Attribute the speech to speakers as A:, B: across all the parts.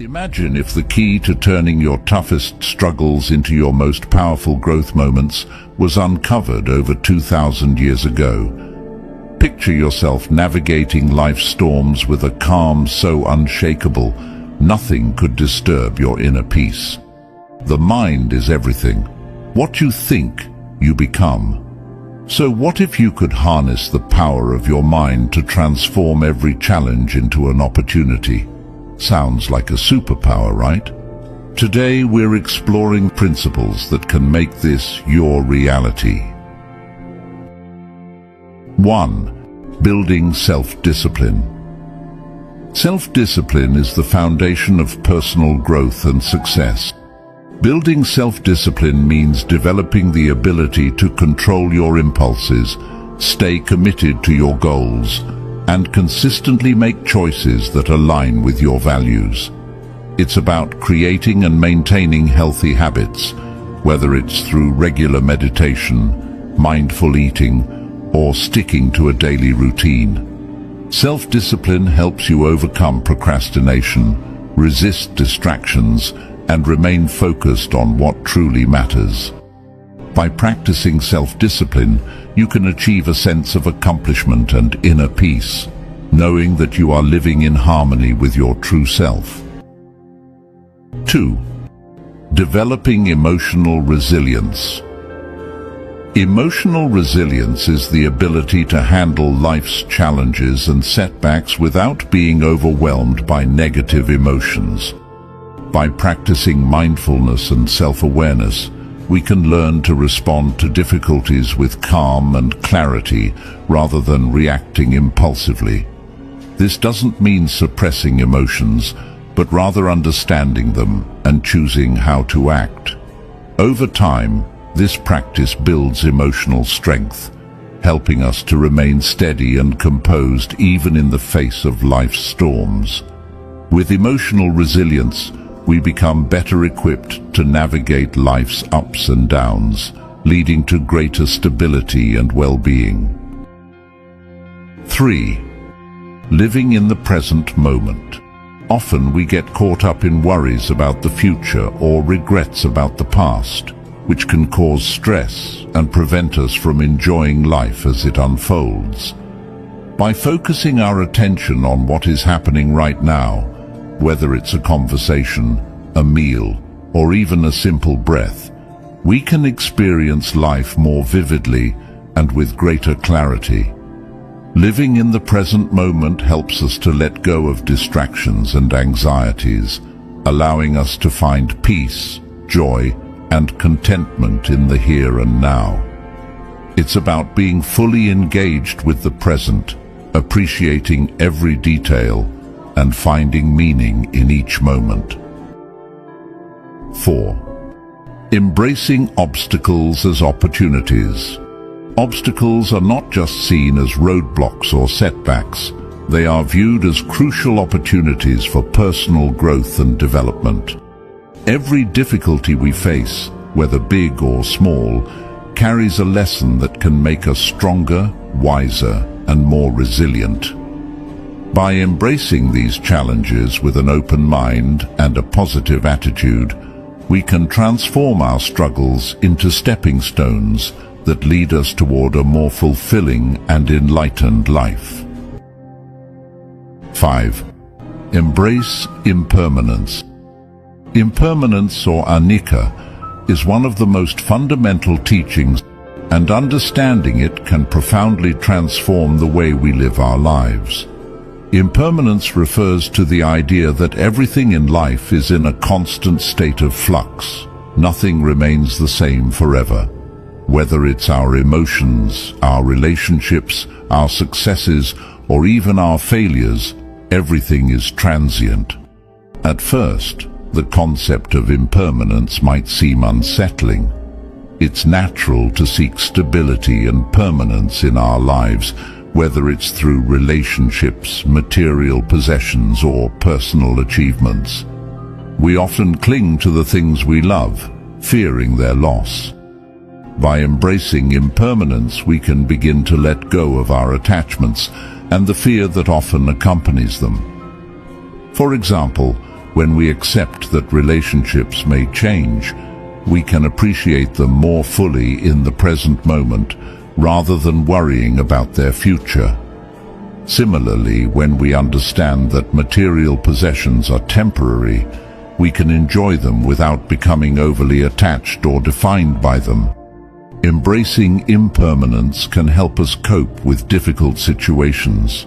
A: Imagine if the key to turning your toughest struggles into your most powerful growth moments was uncovered over 2,000 years ago. Picture yourself navigating life's storms with a calm so unshakable, nothing could disturb your inner peace. The mind is everything. What you think, you become. So what if you could harness the power of your mind to transform every challenge into an opportunity? Sounds like a superpower, right? Today we're exploring principles that can make this your reality. 1. Building self-discipline. Self-discipline is the foundation of personal growth and success. Building self-discipline means developing the ability to control your impulses, stay committed to your goals, and consistently make choices that align with your values. It's about creating and maintaining healthy habits, whether it's through regular meditation, mindful eating, or sticking to a daily routine. Self-discipline helps you overcome procrastination, resist distractions, and remain focused on what truly matters. By practicing self-discipline, you can achieve a sense of accomplishment and inner peace, knowing that you are living in harmony with your true self. 2. Developing emotional resilience. Emotional resilience is the ability to handle life's challenges and setbacks without being overwhelmed by negative emotions. By practicing mindfulness and self-awareness, we can learn to respond to difficulties with calm and clarity rather than reacting impulsively. This doesn't mean suppressing emotions, but rather understanding them and choosing how to act. Over time, this practice builds emotional strength, helping us to remain steady and composed even in the face of life's storms. With emotional resilience, we become better equipped to navigate life's ups and downs, leading to greater stability and well-being. 3. Living in the present moment. Often we get caught up in worries about the future or regrets about the past, which can cause stress and prevent us from enjoying life as it unfolds. By focusing our attention on what is happening right now, whether it's a conversation, a meal, or even a simple breath, we can experience life more vividly and with greater clarity. Living in the present moment helps us to let go of distractions and anxieties, allowing us to find peace, joy, and contentment in the here and now. It's about being fully engaged with the present, appreciating every detail, and finding meaning in each moment. 4. Embracing obstacles as opportunities. Obstacles are not just seen as roadblocks or setbacks. They are viewed as crucial opportunities for personal growth and development. Every difficulty we face, whether big or small, carries a lesson that can make us stronger, wiser, and more resilient. By embracing these challenges with an open mind and a positive attitude, we can transform our struggles into stepping stones that lead us toward a more fulfilling and enlightened life. 5. Embrace impermanence. Impermanence, or anicca, is one of the most fundamental teachings, and understanding it can profoundly transform the way we live our lives. Impermanence refers to the idea that everything in life is in a constant state of flux. Nothing remains the same forever. Whether it's our emotions, our relationships, our successes, or even our failures, everything is transient. At first, the concept of impermanence might seem unsettling. It's natural to seek stability and permanence in our lives, whether it's through relationships, material possessions, or personal achievements. We often cling to the things we love, fearing their loss. By embracing impermanence, we can begin to let go of our attachments and the fear that often accompanies them. For example, When we accept that relationships may change, we can appreciate them more fully in the present moment rather than worrying about their future. Similarly, when we understand that material possessions are temporary, we can enjoy them without becoming overly attached or defined by them. Embracing impermanence can help us cope with difficult situations.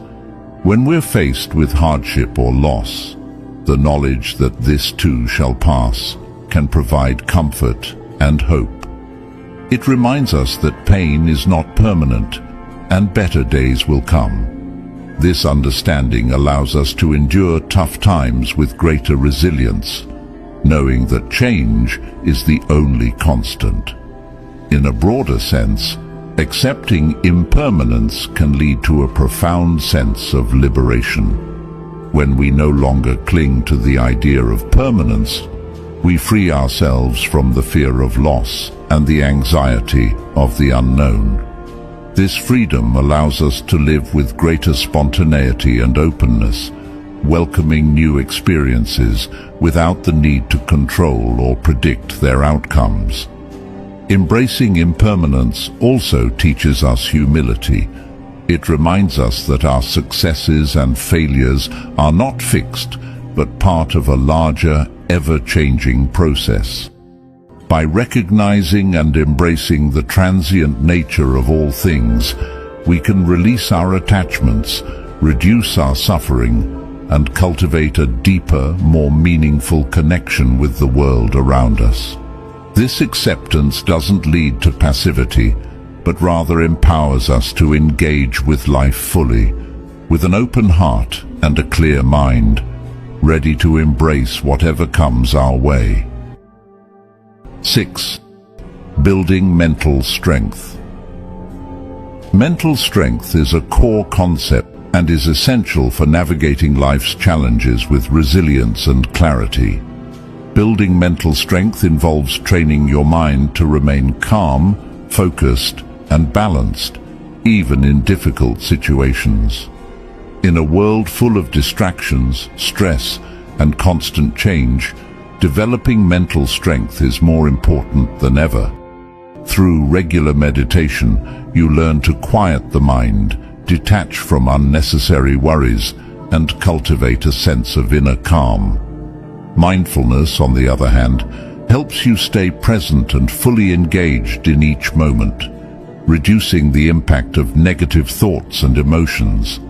A: When we're faced with hardship or loss, the knowledge that this too shall pass can provide comfort and hope. It reminds us that pain is not permanent and better days will come. This understanding allows us to endure tough times with greater resilience, knowing that change is the only constant. In a broader sense, accepting impermanence can lead to a profound sense of liberation. When we no longer cling to the idea of permanence, we free ourselves from the fear of loss and the anxiety of the unknown. This freedom allows us to live with greater spontaneity and openness, welcoming new experiences without the need to control or predict their outcomes. Embracing impermanence also teaches us humility. It reminds us that our successes and failures are not fixed, but part of a larger, ever-changing process. By recognizing and embracing the transient nature of all things, we can release our attachments, reduce our suffering, and cultivate a deeper, more meaningful connection with the world around us. This acceptance doesn't lead to passivity, but rather empowers us to engage with life fully, with an open heart and a clear mind, ready to embrace whatever comes our way. 6. Building mental strength. Mental strength is a core concept and is essential for navigating life's challenges with resilience and clarity. Building mental strength involves training your mind to remain calm, focused, and balanced, even in difficult situations. In a world full of distractions, stress, and constant change, developing mental strength is more important than ever. Through regular meditation, you learn to quiet the mind, detach from unnecessary worries, and cultivate a sense of inner calm. Mindfulness, on the other hand, helps you stay present and fully engaged in each moment, reducing the impact of negative thoughts and emotions.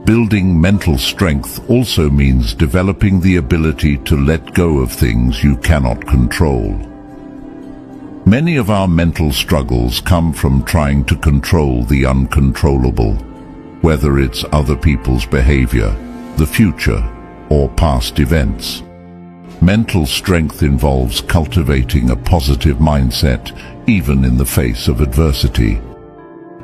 A: Building mental strength also means developing the ability to let go of things you cannot control. Many of our mental struggles come from trying to control the uncontrollable, whether it's other people's behavior, the future, or past events. Mental strength involves cultivating a positive mindset, even in the face of adversity.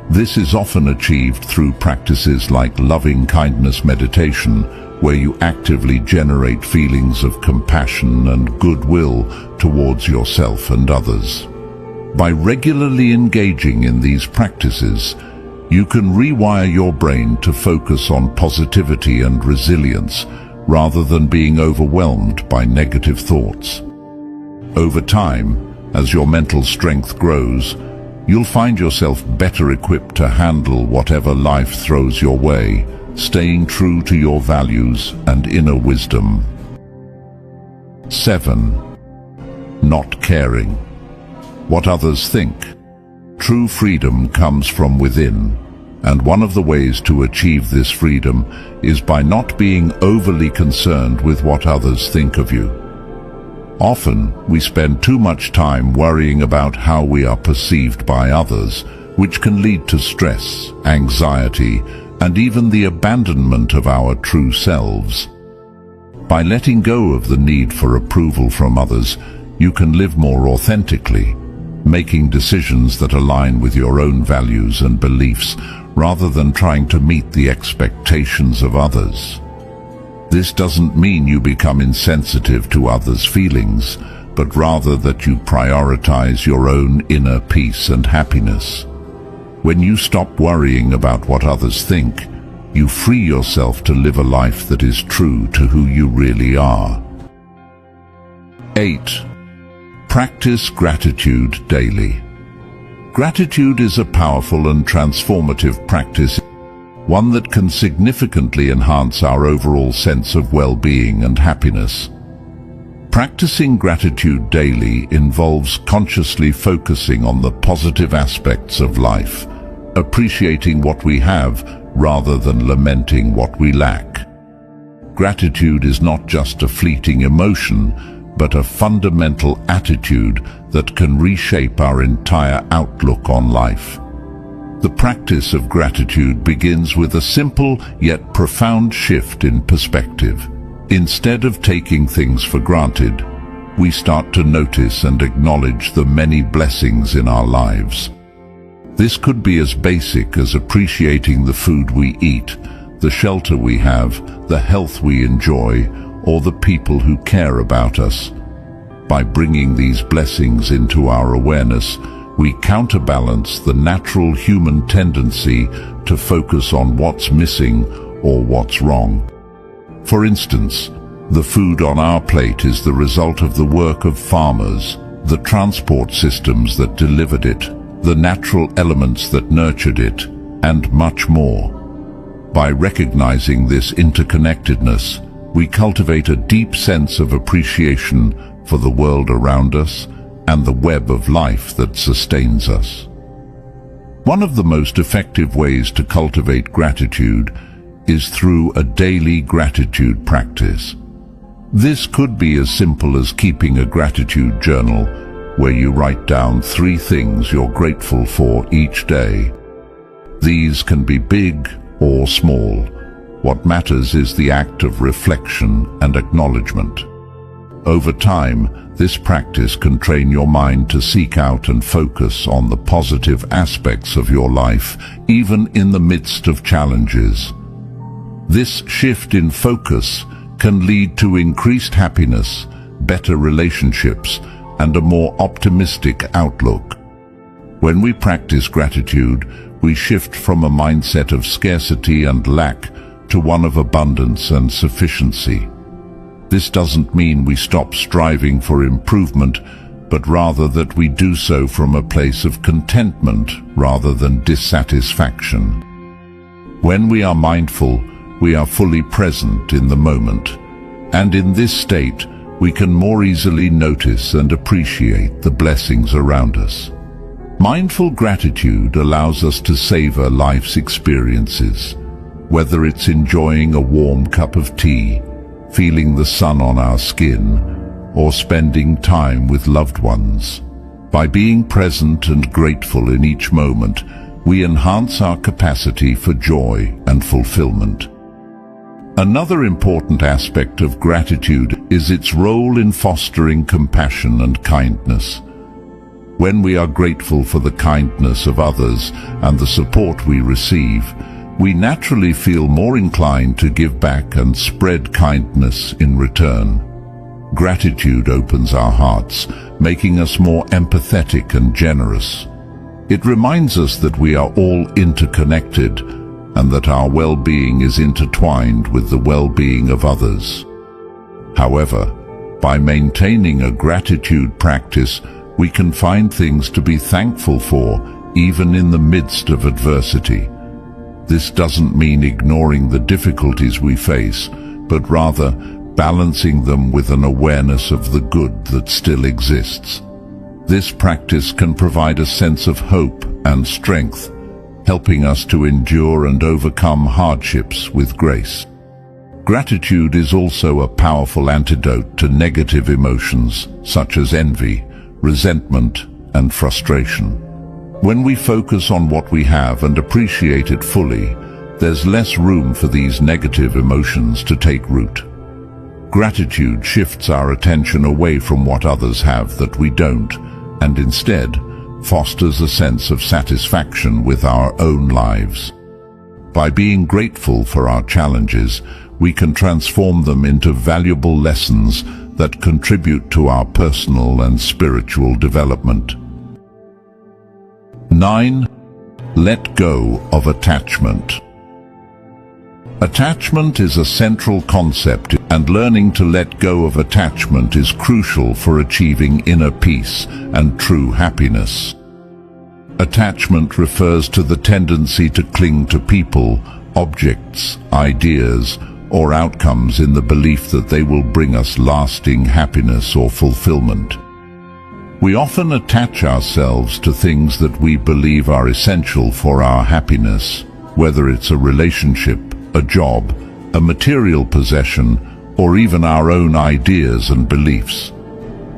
A: This is often achieved through practices like loving-kindness meditation, where you actively generate feelings of compassion and goodwill towards yourself and others. By regularly engaging in these practices, you can rewire your brain to focus on positivity and resilience, rather than being overwhelmed by negative thoughts. Over time, as your mental strength grows, you'll find yourself better equipped to handle whatever life throws your way, staying true to your values and inner wisdom. 7. Not caring what others think. True freedom comes from within, and one of the ways to achieve this freedom is by not being overly concerned with what others think of you. Often, we spend too much time worrying about how we are perceived by others, which can lead to stress, anxiety, and even the abandonment of our true selves. By letting go of the need for approval from others, you can live more authentically, making decisions that align with your own values and beliefs, rather than trying to meet the expectations of others. This doesn't mean you become insensitive to others' feelings, but rather that you prioritize your own inner peace and happiness. When you stop worrying about what others think, you free yourself to live a life that is true to who you really are. 8. Practice gratitude daily. Gratitude is a powerful and transformative practice, one that can significantly enhance our overall sense of well-being and happiness. Practicing gratitude daily involves consciously focusing on the positive aspects of life, appreciating what we have rather than lamenting what we lack. Gratitude is not just a fleeting emotion, but a fundamental attitude that can reshape our entire outlook on life. The practice of gratitude begins with a simple yet profound shift in perspective. Instead of taking things for granted, we start to notice and acknowledge the many blessings in our lives. This could be as basic as appreciating the food we eat, the shelter we have, the health we enjoy, or the people who care about us. By bringing these blessings into our awareness, we counterbalance the natural human tendency to focus on what's missing or what's wrong. For instance, the food on our plate is the result of the work of farmers, the transport systems that delivered it, the natural elements that nurtured it, and much more. By recognizing this interconnectedness, we cultivate a deep sense of appreciation for the world around us and the web of life that sustains us. One of the most effective ways to cultivate gratitude is through a daily gratitude practice. This could be as simple as keeping a gratitude journal where you write down 3 things you're grateful for each day. These can be big or small. What matters is the act of reflection and acknowledgement. Over time, this practice can train your mind to seek out and focus on the positive aspects of your life, even in the midst of challenges. This shift in focus can lead to increased happiness, better relationships, and a more optimistic outlook. When we practice gratitude, we shift from a mindset of scarcity and lack to one of abundance and sufficiency. This doesn't mean we stop striving for improvement, but rather that we do so from a place of contentment rather than dissatisfaction. When we are mindful, we are fully present in the moment, and in this state, we can more easily notice and appreciate the blessings around us. Mindful gratitude allows us to savor life's experiences, whether it's enjoying a warm cup of tea, feeling the sun on our skin, or spending time with loved ones. By being present and grateful in each moment, we enhance our capacity for joy and fulfillment. Another important aspect of gratitude is its role in fostering compassion and kindness. When we are grateful for the kindness of others and the support we receive, we naturally feel more inclined to give back and spread kindness in return. Gratitude opens our hearts, making us more empathetic and generous. It reminds us that we are all interconnected and that our well-being is intertwined with the well-being of others. However, by maintaining a gratitude practice, we can find things to be thankful for, even in the midst of adversity. This doesn't mean ignoring the difficulties we face, but rather balancing them with an awareness of the good that still exists. This practice can provide a sense of hope and strength, helping us to endure and overcome hardships with grace. Gratitude is also a powerful antidote to negative emotions such as envy, resentment, and frustration. When we focus on what we have and appreciate it fully, there's less room for these negative emotions to take root. Gratitude shifts our attention away from what others have that we don't, and instead fosters a sense of satisfaction with our own lives. By being grateful for our challenges, we can transform them into valuable lessons that contribute to our personal and spiritual development. 9. Let go of attachment. Attachment is a central concept, and learning to let go of attachment is crucial for achieving inner peace and true happiness. Attachment refers to the tendency to cling to people, objects, ideas, or outcomes in the belief that they will bring us lasting happiness or fulfillment. We often attach ourselves to things that we believe are essential for our happiness, whether it's a relationship, a job, a material possession, or even our own ideas and beliefs.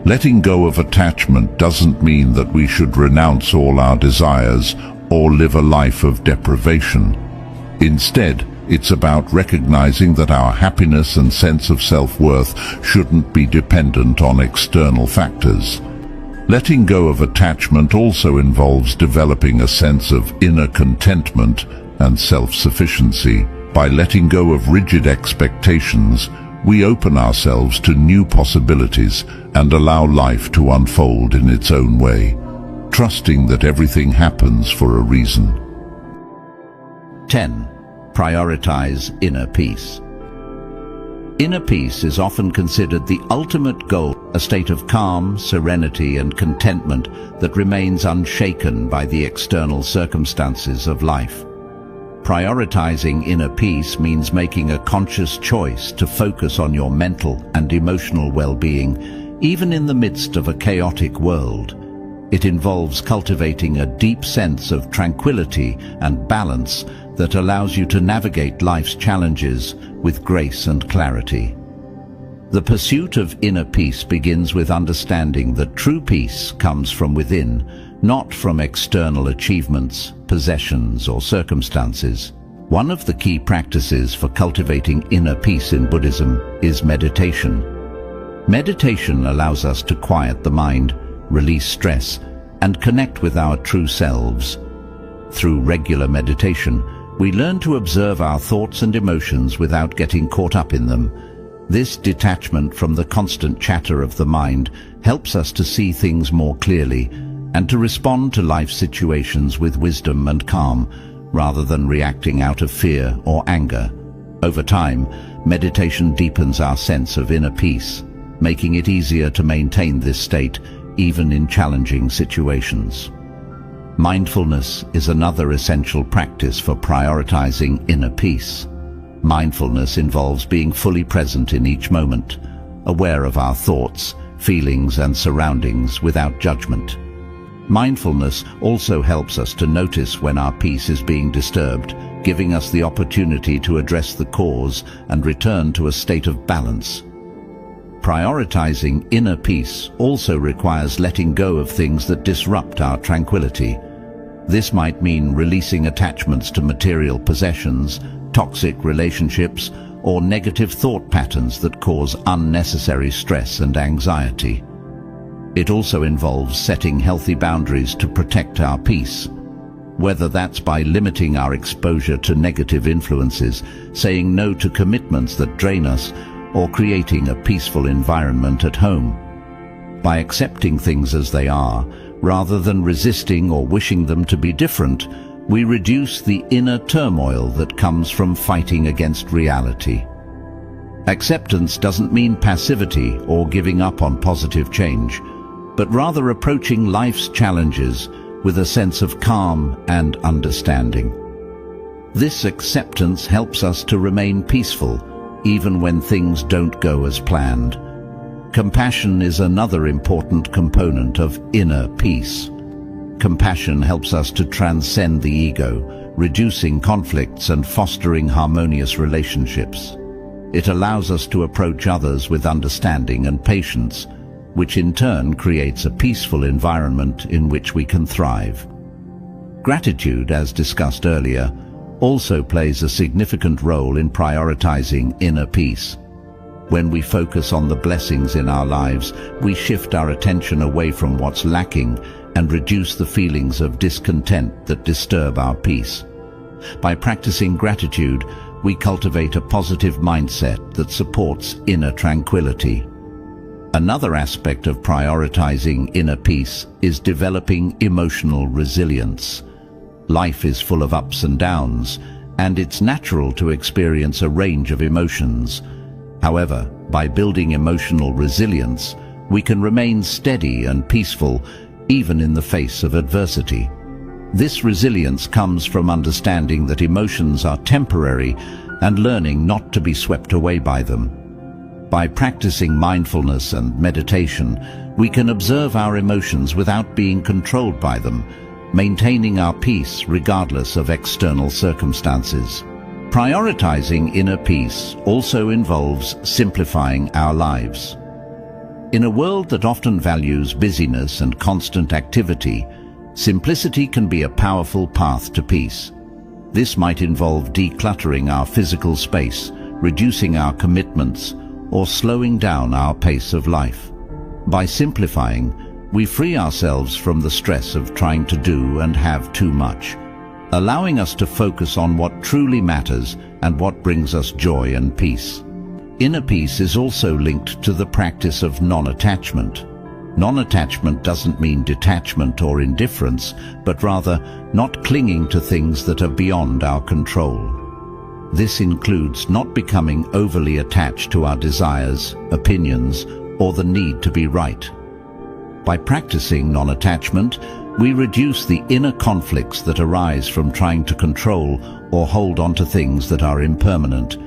A: Letting go of attachment doesn't mean that we should renounce all our desires or live a life of deprivation. Instead, it's about recognizing that our happiness and sense of self-worth shouldn't be dependent on external factors. Letting go of attachment also involves developing a sense of inner contentment and self-sufficiency. By letting go of rigid expectations, we open ourselves to new possibilities and allow life to unfold in its own way, trusting that everything happens for a reason.
B: 10. Prioritize inner peace. Inner peace is often considered the ultimate goal, a state of calm, serenity, and contentment that remains unshaken by the external circumstances of life. Prioritizing inner peace means making a conscious choice to focus on your mental and emotional well-being, even in the midst of a chaotic world. It involves cultivating a deep sense of tranquility and balance that allows you to navigate life's challenges with grace and clarity. The pursuit of inner peace begins with understanding that true peace comes from within, not from external achievements, possessions, or circumstances. One of the key practices for cultivating inner peace in Buddhism is meditation. Meditation allows us to quiet the mind, release stress, and connect with our true selves. Through regular meditation, we learn to observe our thoughts and emotions without getting caught up in them. This detachment from the constant chatter of the mind helps us to see things more clearly and to respond to life situations with wisdom and calm, rather than reacting out of fear or anger. Over time, meditation deepens our sense of inner peace, making it easier to maintain this state even in challenging situations. Mindfulness is another essential practice for prioritizing inner peace. Mindfulness involves being fully present in each moment, aware of our thoughts, feelings, and surroundings without judgment. Mindfulness also helps us to notice when our peace is being disturbed, giving us the opportunity to address the cause and return to a state of balance. Prioritizing inner peace also requires letting go of things that disrupt our tranquility. This might mean releasing attachments to material possessions, toxic relationships, or negative thought patterns that cause unnecessary stress and anxiety. It also involves setting healthy boundaries to protect our peace, whether that's by limiting our exposure to negative influences, saying no to commitments that drain us, or creating a peaceful environment at home. By accepting things as they are, rather than resisting or wishing them to be different, we reduce the inner turmoil that comes from fighting against reality. Acceptance doesn't mean passivity or giving up on positive change, but rather approaching life's challenges with a sense of calm and understanding. This acceptance helps us to remain peaceful, even when things don't go as planned. Compassion is another important component of inner peace. Compassion helps us to transcend the ego, reducing conflicts and fostering harmonious relationships. It allows us to approach others with understanding and patience, which in turn creates a peaceful environment in which we can thrive. Gratitude, as discussed earlier, also plays a significant role in prioritizing inner peace. When we focus on the blessings in our lives, we shift our attention away from what's lacking and reduce the feelings of discontent that disturb our peace. By practicing gratitude, we cultivate a positive mindset that supports inner tranquility. Another aspect of prioritizing inner peace is developing emotional resilience. Life is full of ups and downs, and it's natural to experience a range of emotions. However, by building emotional resilience, we can remain steady and peaceful even in the face of adversity. This resilience comes from understanding that emotions are temporary and learning not to be swept away by them. By practicing mindfulness and meditation, we can observe our emotions without being controlled by them, maintaining our peace regardless of external circumstances. Prioritizing inner peace also involves simplifying our lives. In a world that often values busyness and constant activity, simplicity can be a powerful path to peace. This might involve decluttering our physical space, reducing our commitments, or slowing down our pace of life. By simplifying, we free ourselves from the stress of trying to do and have too much, allowing us to focus on what truly matters and what brings us joy and peace. Inner peace is also linked to the practice of non-attachment. Non-attachment doesn't mean detachment or indifference, but rather not clinging to things that are beyond our control. This includes not becoming overly attached to our desires, opinions, or the need to be right. By practicing non-attachment, we reduce the inner conflicts that arise from trying to control or hold on to things that are impermanent.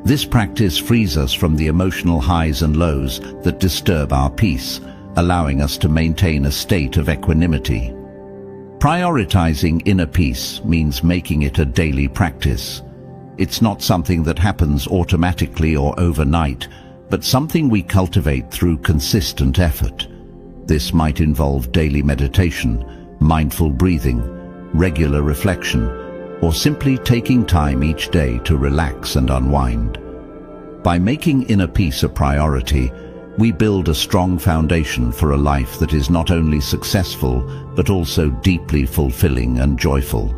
B: This practice frees us from the emotional highs and lows that disturb our peace, allowing us to maintain a state of equanimity. Prioritizing inner peace means making it a daily practice. It's not something that happens automatically or overnight, but something we cultivate through consistent effort. This might involve daily meditation, mindful breathing, regular reflection, or simply taking time each day to relax and unwind. By making inner peace a priority, we build a strong foundation for a life that is not only successful, but also deeply fulfilling and joyful.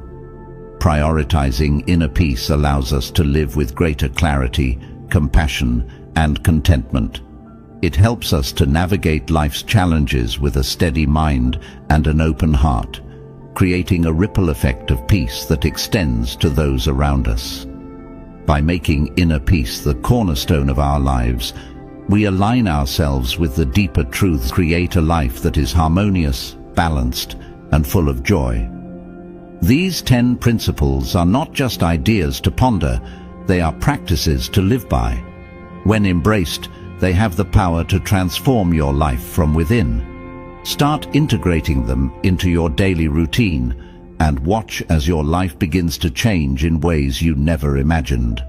B: Prioritizing inner peace allows us to live with greater clarity, compassion, and contentment. It helps us to navigate life's challenges with a steady mind and an open heart, creating a ripple effect of peace that extends to those around us. By making inner peace the cornerstone of our lives, we align ourselves with the deeper truths, create a life that is harmonious, balanced, and full of joy. These 10 principles are not just ideas to ponder, they are practices to live by. When embraced, they have the power to transform your life from within. Start integrating them into your daily routine and watch as your life begins to change in ways you never imagined.